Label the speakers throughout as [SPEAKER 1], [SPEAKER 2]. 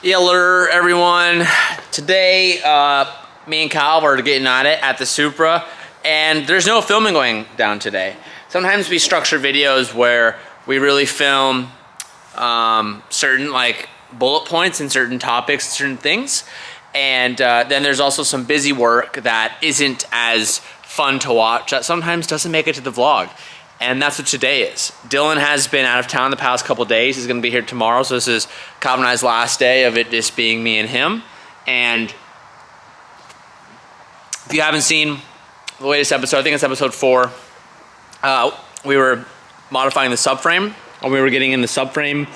[SPEAKER 1] Yeller, everyone. Today, me and Kyle are getting at it at the Supra, and there's no filming going down today. Sometimes we structure videos where we really film certain like bullet points and certain topics, certain things, and then there's also some busy work that isn't as fun to watch that sometimes doesn't make it to the vlog. And that's what today is. Dylan has been out of town the past couple days. He's gonna be here tomorrow, so this is Calvin and I's last day of it just being me and him. And if you haven't seen the latest episode, I think it's episode 4, we were modifying the subframe, and we were getting in the subframe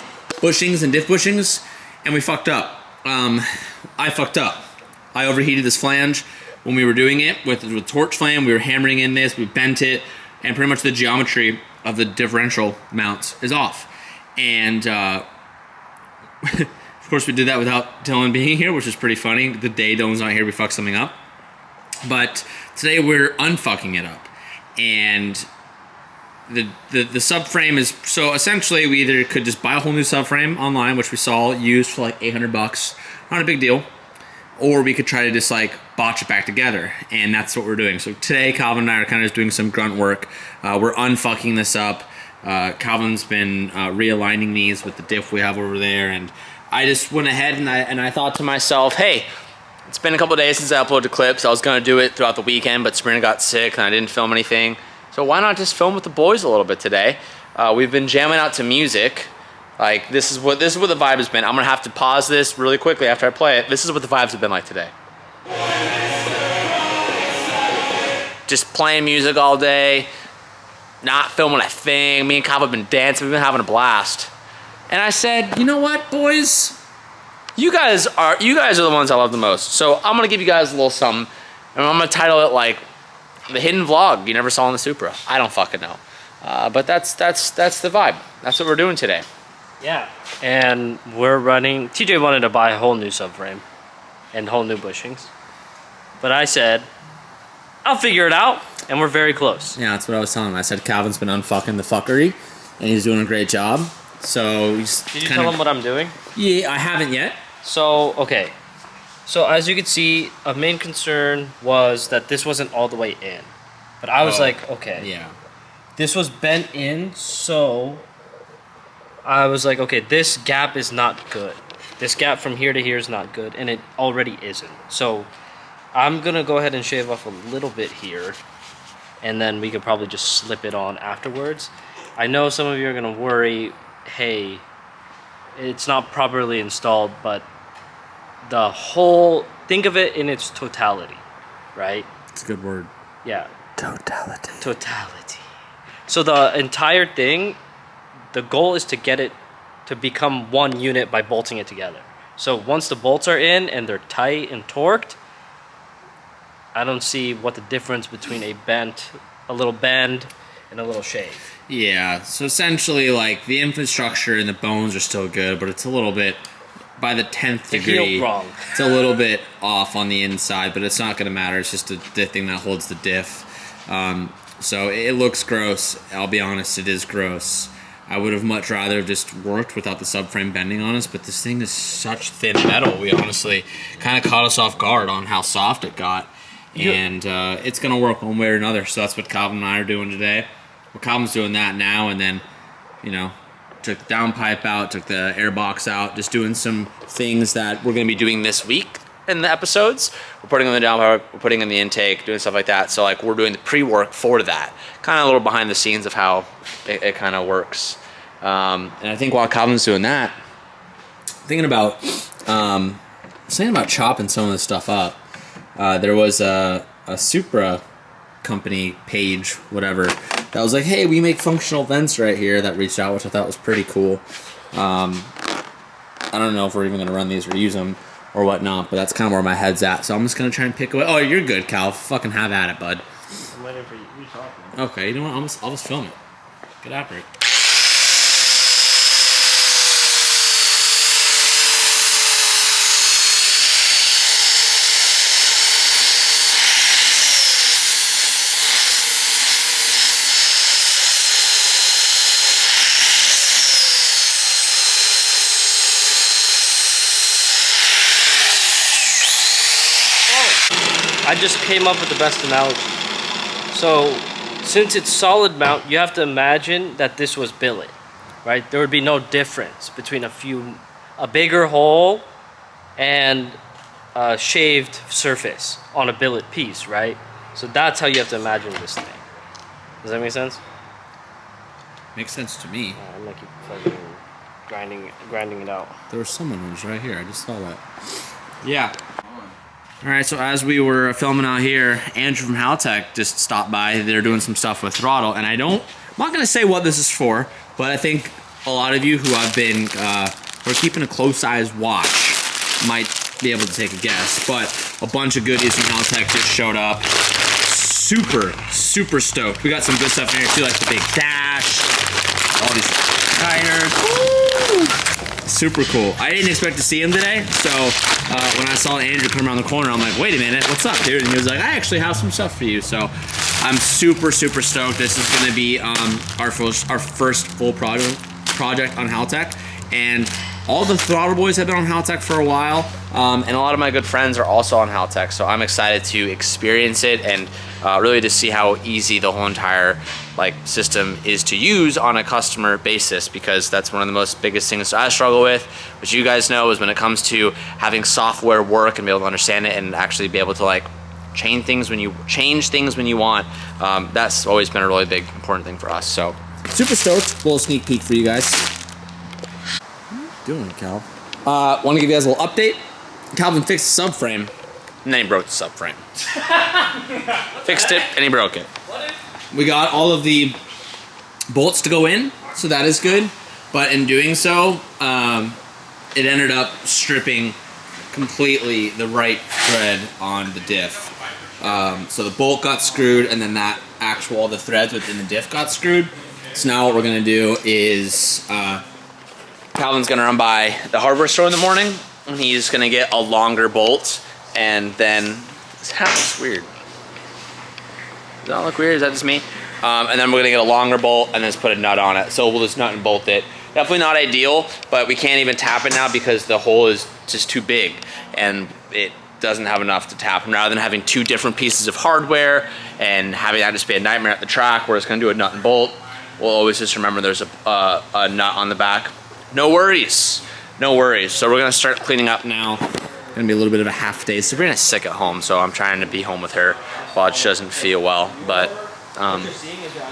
[SPEAKER 1] bushings and diff bushings, and we fucked up. I fucked up. I overheated this flange when we were doing it with torch flame. We were hammering in this, we bent it, and pretty much the geometry of the differential mounts is off. And of course we did that without Dylan being here, which is pretty funny. The day Dylan's not here, we fucked something up. But today we're unfucking it up. And the subframe is, so essentially we either could just buy a whole new subframe online, which we saw used for like 800 bucks, not a big deal, or we could try to just like botch it back together, and that's what we're doing. So today Calvin and I are kind of just doing some grunt work. We're unfucking this up. Calvin's been realigning these with the diff we have over there, and I just went ahead and I thought to myself, hey, it's been a couple days since I uploaded clips. I was gonna do it throughout the weekend, but Sabrina got sick and I didn't film anything. So why not just film with the boys a little bit today? We've been jamming out to music. Like this is what the vibe has been. I'm gonna have to pause this really quickly after I play it. This is what the vibes have been like today. Just playing music all day, not filming a thing. Me and Kyle have been dancing. We've been having a blast. And I said, you know what, boys? You guys are the ones I love the most. So I'm gonna give you guys a little something, and I'm gonna title it like the hidden vlog you never saw in the Supra. I don't fucking know, but that's the vibe. That's what we're doing today.
[SPEAKER 2] Yeah, and we're running. TJ wanted to buy a whole new subframe and whole new bushings, but I said I'll figure it out, and we're very close.
[SPEAKER 1] Yeah, that's what I was telling him. I said Calvin's been unfucking the fuckery, and he's doing a great job. So he's
[SPEAKER 2] Did you tell him what I'm doing?
[SPEAKER 1] Yeah, I haven't yet.
[SPEAKER 2] So okay, so as you can see, a main concern was that this wasn't all the way in, but I was like, okay,
[SPEAKER 1] yeah,
[SPEAKER 2] this was bent in, so I was like, okay, this gap is not good. This gap from here to here is not good, and it already isn't. So I'm gonna go ahead and shave off a little bit here, and then we could probably just slip it on afterwards. I know some of you are gonna worry, hey, it's not properly installed, but the whole, think of it in its totality, right?
[SPEAKER 1] It's a good word.
[SPEAKER 2] Yeah.
[SPEAKER 1] Totality.
[SPEAKER 2] Totality. So the entire thing, the goal is to get it to become one unit by bolting it together. So once the bolts are in and they're tight and torqued, I don't see what the difference between a little bend and a little shave.
[SPEAKER 1] Yeah, so essentially like the infrastructure and the bones are still good, but it's a little bit, by the 10th degree,
[SPEAKER 2] wrong.
[SPEAKER 1] It's a little bit off on the inside, but it's not gonna matter. It's just the thing that holds the diff. So it looks gross. I'll be honest, it is gross. I would have much rather have just worked without the subframe bending on us, but this thing is such thin metal. We honestly kind of caught us off guard on how soft it got. And it's going to work one way or another. So that's what Calvin and I are doing today. Well, Calvin's doing that now, and then, you know, took the downpipe out, took the air box out, just doing some things that we're going to be doing this week in the episodes. We're putting in the downpipe, we're putting in the intake, doing stuff like that. So like we're doing the pre-work for that. Kind of a little behind the scenes of how it kind of works. And I think while Calvin's doing that, thinking about chopping some of this stuff up. There was a Supra company page, whatever, that was like, hey, we make functional vents right here, that reached out, which I thought was pretty cool. I don't know if we're even going to run these or use them or whatnot, but that's kind of where my head's at. So I'm just going to try and pick away. Oh, you're good, Cal. Fucking have at it, bud.
[SPEAKER 2] I'm waiting for you. You're talking.
[SPEAKER 1] Okay, you know what? I'll just film it. Get after it.
[SPEAKER 2] I just came up with the best analogy. So, since it's solid mount, you have to imagine that this was billet, right? There would be no difference between a bigger hole and a shaved surface on a billet piece, right? So that's how you have to imagine this thing. Does that make sense?
[SPEAKER 1] Makes sense to me.
[SPEAKER 2] I'm gonna keep fucking grinding it out.
[SPEAKER 1] There was someone who was right here. I just saw that. Yeah. All right, so as we were filming out here, Andrew from Haltech just stopped by. They're doing some stuff with throttle, and I'm not gonna say what this is for, but I think a lot of you who have been, who are keeping a close eyes watch might be able to take a guess, but a bunch of goodies from Haltech just showed up. Super stoked. We got some good stuff in here too, like the big dash, all these tires. Woo! Super cool. I didn't expect to see him today, so when I saw Andrew come around the corner, I'm like, wait a minute, what's up, dude? And he was like, I actually have some stuff for you. So I'm super stoked. This is gonna be our first full project on Haltech, and all the throttle boys have been on Haltech for a while, and a lot of my good friends are also on Haltech, so I'm excited to experience it and really to see how easy the whole entire system is to use on a customer basis, because that's one of the most biggest things I struggle with, which you guys know, is when it comes to having software work and be able to understand it and actually be able to change things when you want. That's always been a really big important thing for us. So super stoked. Little sneak peek for you guys. Doing, Cal? Want to give you guys a little update. Calvin fixed the subframe, and then he broke the subframe. Fixed it, and he broke it. We got all of the bolts to go in, so that is good. But in doing so, it ended up stripping completely the right thread on the diff. So the bolt got screwed, and then the threads within the diff got screwed. So now what we're gonna do is, Calvin's gonna run by the hardware store in the morning, and he's gonna get a longer bolt, and then it's weird. Does that look weird? Is that just me? And then we're gonna get a longer bolt and then just put a nut on it. So we'll just nut and bolt it. Definitely not ideal, but we can't even tap it now because the hole is just too big and it doesn't have enough to tap. And rather than having two different pieces of hardware and having that just be a nightmare at the track, we're just gonna do a nut and bolt. We'll always just remember there's a nut on the back. No worries, no worries. So we're gonna start cleaning up now. Gonna be a little bit of a half day. Sabrina's sick at home, so I'm trying to be home with her while she doesn't feel well. But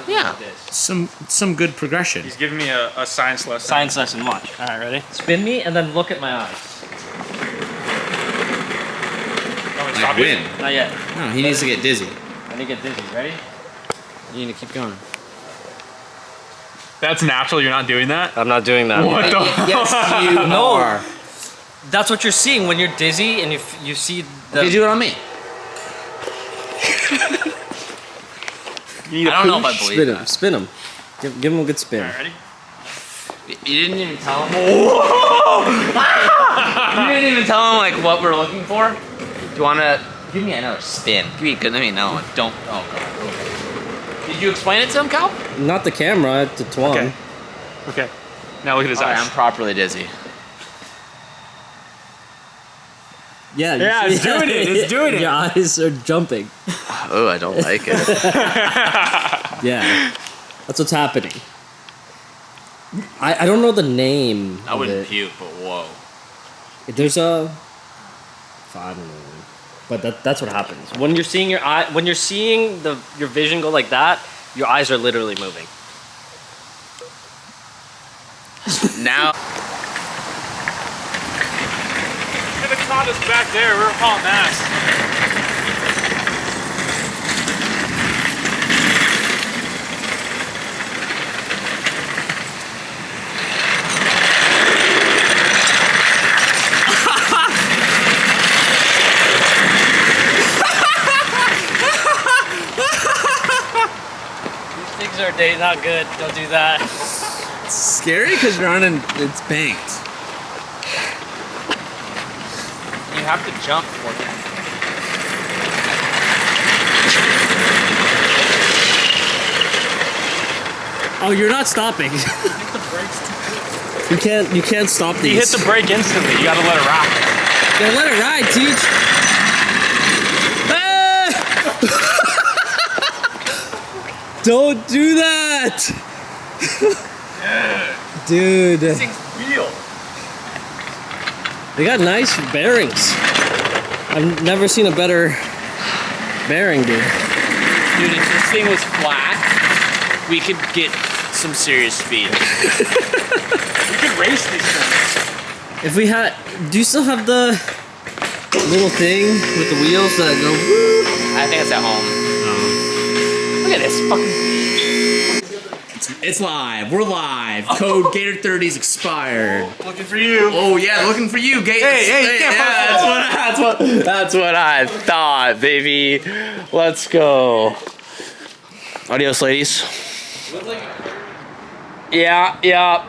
[SPEAKER 1] yeah, some good progression.
[SPEAKER 3] He's giving me a science lesson.
[SPEAKER 2] Science lesson, watch. All right, ready? Spin me and then look at my eyes.
[SPEAKER 3] Stop
[SPEAKER 1] win.
[SPEAKER 2] Not yet.
[SPEAKER 1] No, he needs to get dizzy.
[SPEAKER 2] I need to get dizzy. Ready?
[SPEAKER 1] You need to keep going.
[SPEAKER 3] That's natural. You're not doing that.
[SPEAKER 2] I'm not doing that.
[SPEAKER 3] What the?
[SPEAKER 1] Yes, you are.
[SPEAKER 2] That's what you're seeing when you're dizzy and you see the...
[SPEAKER 1] Okay, do it on me. I don't know if I believe
[SPEAKER 2] Spin him.
[SPEAKER 1] that.
[SPEAKER 2] Spin him. Give him a good spin.
[SPEAKER 3] All right, ready?
[SPEAKER 1] You didn't even tell him. You didn't even tell him what we're looking for. Do you want to give me another spin? Give me a good. Let me know. Don't. Oh god. Okay. Did you explain it to him, Cal?
[SPEAKER 2] Not the camera. To Tuan.
[SPEAKER 3] Okay. Okay. Now look at his eyes.
[SPEAKER 1] I'm properly dizzy.
[SPEAKER 2] Yeah.
[SPEAKER 3] Yeah, it's doing it. It's doing it.
[SPEAKER 2] Your eyes are jumping.
[SPEAKER 1] Oh, I don't like it.
[SPEAKER 2] Yeah. That's what's happening. I don't know the name.
[SPEAKER 1] I wouldn't puke, but whoa.
[SPEAKER 2] There's a... I don't know. But that's what happens. When you're seeing your vision go like that, your eyes are literally moving.
[SPEAKER 1] Now.
[SPEAKER 3] The cop is back there. We're hauling ass.
[SPEAKER 2] These things are not good. Don't do that.
[SPEAKER 1] It's scary because you're on it's banked. You have to jump for that.
[SPEAKER 2] Oh, you're not stopping. You can't stop these.
[SPEAKER 3] You hit the brake instantly. You gotta let it rock.
[SPEAKER 2] Yeah, let it ride, Teach. Don't do that! Dude.
[SPEAKER 1] This thing's real.
[SPEAKER 2] They got nice bearings. I've never seen a better bearing, dude.
[SPEAKER 1] Dude, if this thing was flat, we could get some serious speed. We could race these things.
[SPEAKER 2] If we had, do you still have the little thing with the wheels that go woo?
[SPEAKER 1] I think it's at home. Look at this fucking. It's live. We're live. Code Gator30's expired.
[SPEAKER 3] Looking for you.
[SPEAKER 1] Oh yeah, looking for you, Gator.
[SPEAKER 3] Hey, you can't
[SPEAKER 1] that's what I thought, baby. Let's go. Adios, ladies. Yeah.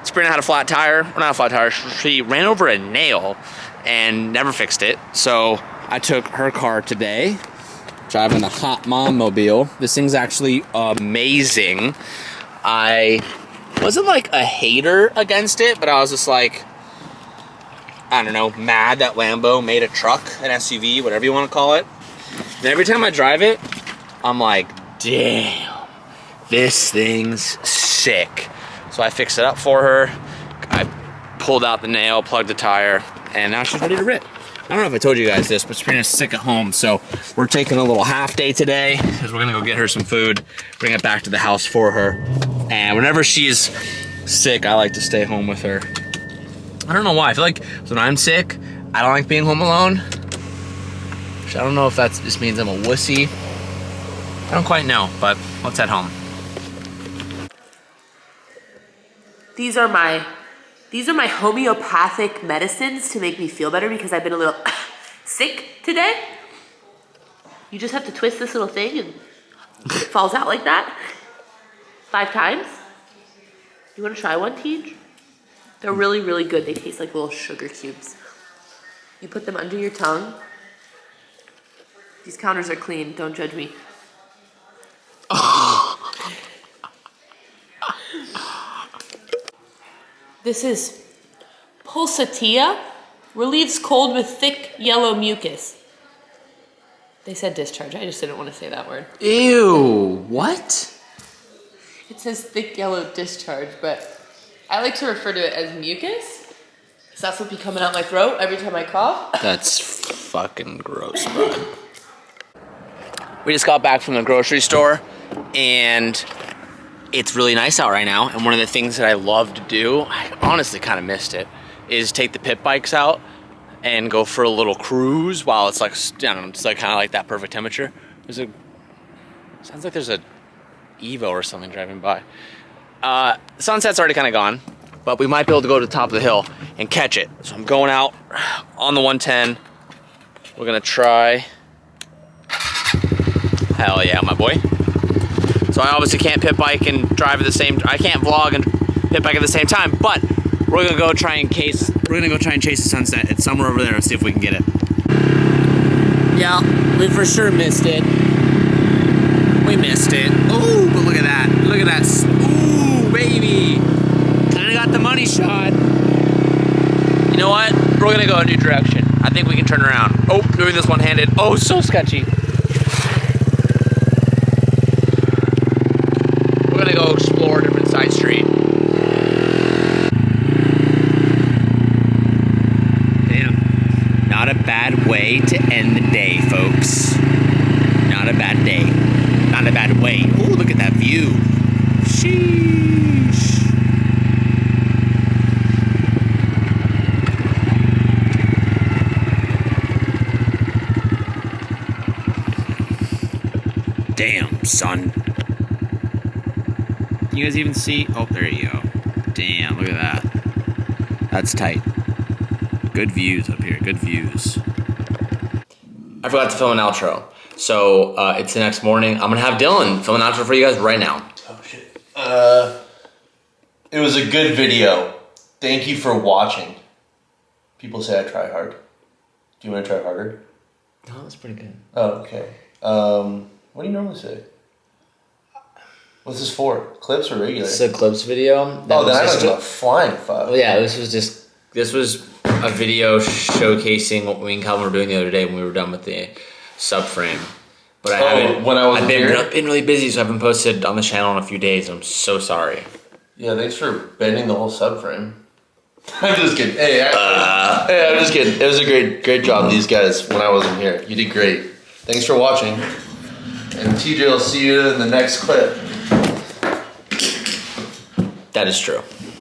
[SPEAKER 1] Sabrina had a flat tire. Well, not a flat tire. She ran over a nail and never fixed it. So I took her car today, driving the Hot Mom Mobile. This thing's actually amazing. I wasn't like a hater against it, but I was just like, I don't know, mad that Lambo made a truck, an SUV, whatever you want to call it. And every time I drive it, I'm like, damn, this thing's sick. So I fixed it up for her. I pulled out the nail, plugged the tire, and now she's ready to rip. I don't know if I told you guys this, but Sabrina's sick at home, so we're taking a little half day today because we're gonna go get her some food, bring it back to the house for her. And whenever she's sick, I like to stay home with her. I don't know why. I feel like when I'm sick, I don't like being home alone. Which I don't know if that just means I'm a wussy. I don't quite know, but let's head home.
[SPEAKER 4] These are my homeopathic medicines to make me feel better because I've been a little sick today. You just have to twist this little thing and it falls out like that 5 times. You want to try one, Tej? They're really, really good. They taste like little sugar cubes. You put them under your tongue. These counters are clean. Don't judge me. This is Pulsatia. Relieves cold with thick yellow mucus. They said discharge. I just didn't want to say that word.
[SPEAKER 1] Ew, what?
[SPEAKER 4] It says thick yellow discharge, but I like to refer to it as mucus. Because that's what be coming out my throat every time I cough.
[SPEAKER 1] That's fucking gross, bro. We just got back from the grocery store, and it's really nice out right now. And one of the things that I love to do, I honestly kind of missed it, is take the pit bikes out and go for a little cruise while it's like, I don't know, it's like kind of like that perfect temperature. Sounds like there's a Evo or something driving by. Sunset's already kind of gone, but we might be able to go to the top of the hill and catch it. So I'm going out on the 110. We're gonna try. Hell yeah, my boy. So I obviously can't pit bike and drive at the same. I can't vlog and pit bike at the same time. But we're gonna go try and chase the sunset. It's somewhere over there. Let's see if we can get it. Yeah, we for sure missed it. We missed it. Ooh, but look at that. Look at that. Ooh, baby. Kinda got the money shot. You know what? We're gonna go a new direction. I think we can turn around. Oh, doing this one-handed. Oh, so sketchy. We're gonna go explore a different side street. Damn. Not a bad way to end the day, folks. Not a bad day. Not a bad way. Ooh, look at that view. Sheesh. Damn, son. You guys even see? Oh, there you go. Damn, look at that. That's tight. Good views up here, good views. I forgot to film an outro. So, it's the next morning. I'm gonna have Dylan film an outro for you guys right now.
[SPEAKER 5] Oh shit. It was a good video. Thank you for watching. People say I try hard. Do you want to try harder?
[SPEAKER 1] Oh, that's pretty good.
[SPEAKER 5] Oh, okay. What do you normally say? What's this for? Clips or regular?
[SPEAKER 1] It's a clips video.
[SPEAKER 5] Then I don't give a flying fuck.
[SPEAKER 1] Well, yeah, this was a video showcasing what me and Calvin were doing the other day when we were done with the subframe. But I haven't.
[SPEAKER 5] when I wasn't
[SPEAKER 1] I've been,
[SPEAKER 5] here?
[SPEAKER 1] been really busy, so I haven't posted on the channel in a few days. I'm so sorry.
[SPEAKER 5] Yeah, thanks for bending the whole subframe. I'm just kidding. Hey, I'm just kidding. It was a great job, these guys, when I wasn't here. You did great. Thanks for watching. And TJ will see you in the next clip.
[SPEAKER 1] That is true.